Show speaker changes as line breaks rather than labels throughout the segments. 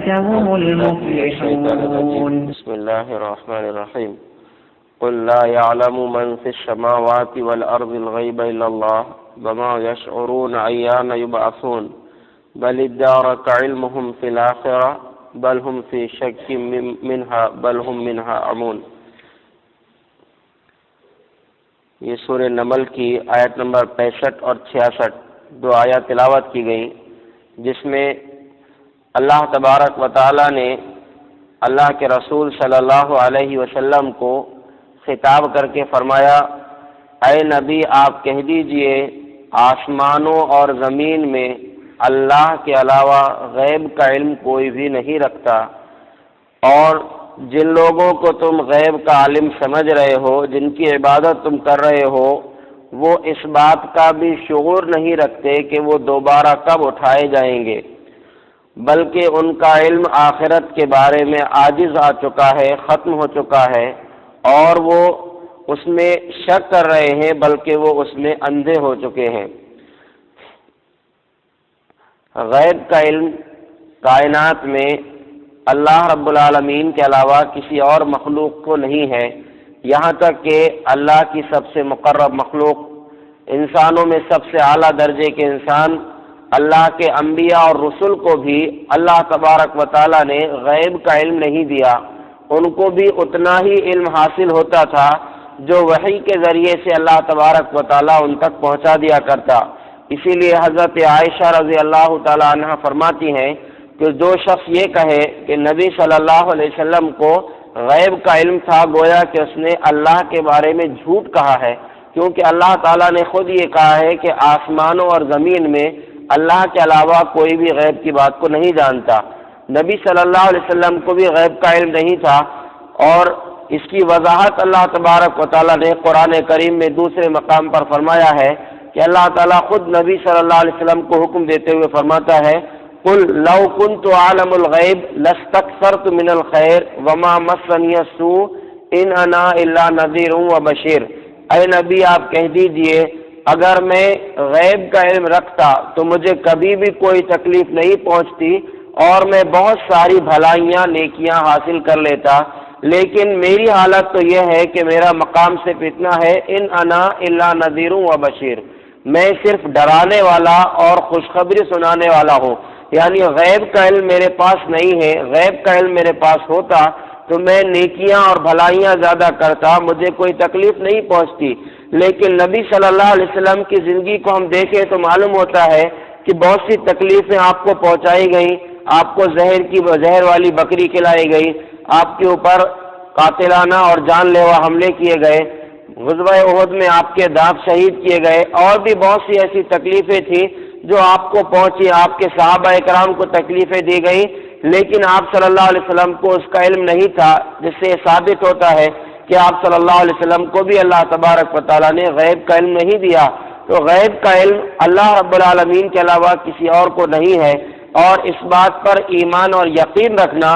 فأولئك هم المفلحون.
بسم الله الرحمن الرحيم. قل لا يعلم من في السماوات والأرض الغيب إلا الله وما يشعرون أيان يبعثون بل ادارك علمهم في الآخرة بل هم في شك منها بل هم منها عمون. یہ سورہ نمل کی آیت نمبر 65 اور 66 دو آیات تلاوت کی گئیں، جس میں اللہ تبارک و تعالی نے اللہ کے رسول صلی اللہ علیہ وسلم کو خطاب کر کے فرمایا، اے نبی آپ کہہ دیجئے آسمانوں اور زمین میں اللہ کے علاوہ غیب کا علم کوئی بھی نہیں رکھتا، اور جن لوگوں کو تم غیب کا عالم سمجھ رہے ہو، جن کی عبادت تم کر رہے ہو، وہ اس بات کا بھی شعور نہیں رکھتے کہ وہ دوبارہ کب اٹھائے جائیں گے، بلکہ ان کا علم آخرت کے بارے میں عاجز آ چکا ہے، ختم ہو چکا ہے، اور وہ اس میں شک کر رہے ہیں، بلکہ وہ اس میں اندھے ہو چکے ہیں۔ غیب کا علم کائنات میں اللہ رب العالمین کے علاوہ کسی اور مخلوق کو نہیں ہے، یہاں تک کہ اللہ کی سب سے مقرب مخلوق، انسانوں میں سب سے اعلیٰ درجے کے انسان، اللہ کے انبیاء اور رسل کو بھی اللہ تبارک و تعالیٰ نے غیب کا علم نہیں دیا، ان کو بھی اتنا ہی علم حاصل ہوتا تھا جو وحی کے ذریعے سے اللہ تبارک و تعالیٰ ان تک پہنچا دیا کرتا۔ اسی لیے حضرت عائشہ رضی اللہ تعالیٰ عنہ فرماتی ہیں کہ جو شخص یہ کہے کہ نبی صلی اللہ علیہ وسلم کو غیب کا علم تھا، گویا کہ اس نے اللہ کے بارے میں جھوٹ کہا ہے، کیونکہ اللہ تعالیٰ نے خود یہ کہا ہے کہ آسمانوں اور زمین میں اللہ کے علاوہ کوئی بھی غیب کی بات کو نہیں جانتا۔ نبی صلی اللہ علیہ وسلم کو بھی غیب کا علم نہیں تھا، اور اس کی وضاحت اللہ تبارک و تعالیٰ نے قرآن کریم میں دوسرے مقام پر فرمایا ہے کہ اللہ تعالیٰ خود نبی صلی اللہ علیہ وسلم کو حکم دیتے ہوئے فرماتا ہے، قل لو كنت عالم الغیب لاستكثرت من الخیر وما مسنی السوء ان انا الا نذیر وبشیر۔ اے نبی آپ کہہ دیجئے اگر میں غیب کا علم رکھتا تو مجھے کبھی بھی کوئی تکلیف نہیں پہنچتی اور میں بہت ساری بھلائیاں نیکیاں حاصل کر لیتا، لیکن میری حالت تو یہ ہے کہ میرا مقام صرف اتنا ہے، ان انا الا نذیر وبشیر، میں صرف ڈرانے والا اور خوشخبری سنانے والا ہوں، یعنی غیب کا علم میرے پاس نہیں ہے۔ غیب کا علم میرے پاس ہوتا تو میں نیکیاں اور بھلائیاں زیادہ کرتا، مجھے کوئی تکلیف نہیں پہنچتی۔ لیکن نبی صلی اللہ علیہ وسلم کی زندگی کو ہم دیکھیں تو معلوم ہوتا ہے کہ بہت سی تکلیفیں آپ کو پہنچائی گئیں، آپ کو زہر والی بکری کھلائی گئی، آپ کے اوپر قاتلانہ اور جان لیوا حملے کیے گئے، غزوہ احد میں آپ کے دانت شہید کیے گئے، اور بھی بہت سی ایسی تکلیفیں تھیں جو آپ کو پہنچی، آپ کے صحابہ کرام کو تکلیفیں دی گئی، لیکن آپ صلی اللہ علیہ وسلم کو اس کا علم نہیں تھا، جس سے یہ ثابت ہوتا ہے کہ آپ صلی اللہ علیہ وسلم کو بھی اللہ تبارک و تعالیٰ نے غیب کا علم نہیں دیا۔ تو غیب کا علم اللہ رب العالمین کے علاوہ کسی اور کو نہیں ہے، اور اس بات پر ایمان اور یقین رکھنا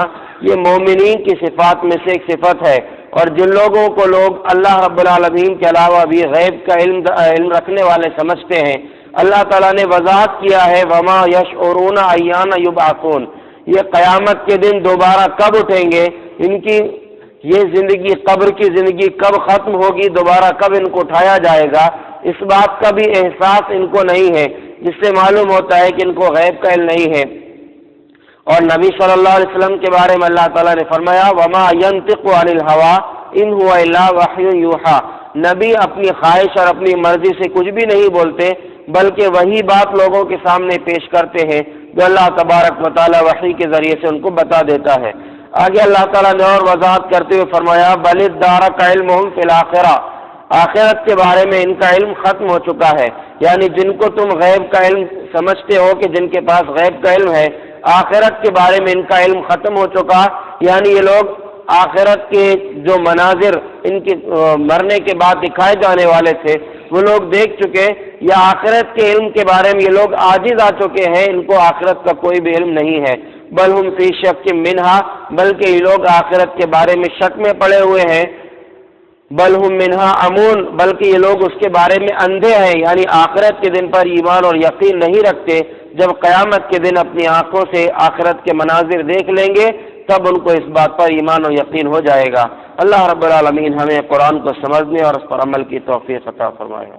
یہ مومنین کی صفات میں سے ایک صفت ہے۔ اور جن لوگوں کو لوگ اللہ رب العالمین کے علاوہ بھی غیب کا علم رکھنے والے سمجھتے ہیں، اللہ تعالیٰ نے وضاحت کیا ہے وما یشعرون ایان یبعثون، یہ قیامت کے دن دوبارہ کب اٹھیں گے، ان کی یہ زندگی، قبر کی زندگی کب ختم ہوگی، دوبارہ کب ان کو اٹھایا جائے گا، اس بات کا بھی احساس ان کو نہیں ہے، جس سے معلوم ہوتا ہے کہ ان کو غیب کا علم نہیں ہے۔ اور نبی صلی اللہ علیہ وسلم کے بارے میں اللہ تعالیٰ نے فرمایا وما ينطق عن الهوى ان هو الا وحی یوحى، نبی اپنی خواہش اور اپنی مرضی سے کچھ بھی نہیں بولتے، بلکہ وہی بات لوگوں کے سامنے پیش کرتے ہیں جو اللہ تبارک و تعالیٰ وحی کے ذریعے سے ان کو بتا دیتا ہے۔ آگے اللہ تعالیٰ نے اور وضاحت کرتے ہوئے فرمایا بل ادارک علمہم فی الآخرہ، آخرت کے بارے میں ان کا علم ختم ہو چکا ہے، یعنی جن کو تم غیب کا علم سمجھتے ہو کہ جن کے پاس غیب کا علم ہے، آخرت کے بارے میں ان کا علم ختم ہو چکا، یعنی یہ لوگ آخرت کے جو مناظر ان کے مرنے کے بعد دکھائے جانے والے تھے وہ لوگ دیکھ چکے، یا آخرت کے علم کے بارے میں یہ لوگ عاجز آ چکے ہیں، ان کو آخرت کا کوئی بھی علم نہیں ہے۔ بل ہم فی شک منہا، بلکہ یہ لوگ آخرت کے بارے میں شک میں پڑے ہوئے ہیں، بل ہم منہا امون، بلکہ یہ لوگ اس کے بارے میں اندھے ہیں، یعنی آخرت کے دن پر ایمان اور یقین نہیں رکھتے، جب قیامت کے دن اپنی آنکھوں سے آخرت کے مناظر دیکھ لیں گے تب ان کو اس بات پر ایمان و یقین ہو جائے گا۔ اللہ رب العالمین ہمیں قرآن کو سمجھنے اور اس پر عمل کی توفیق عطا فرمائے۔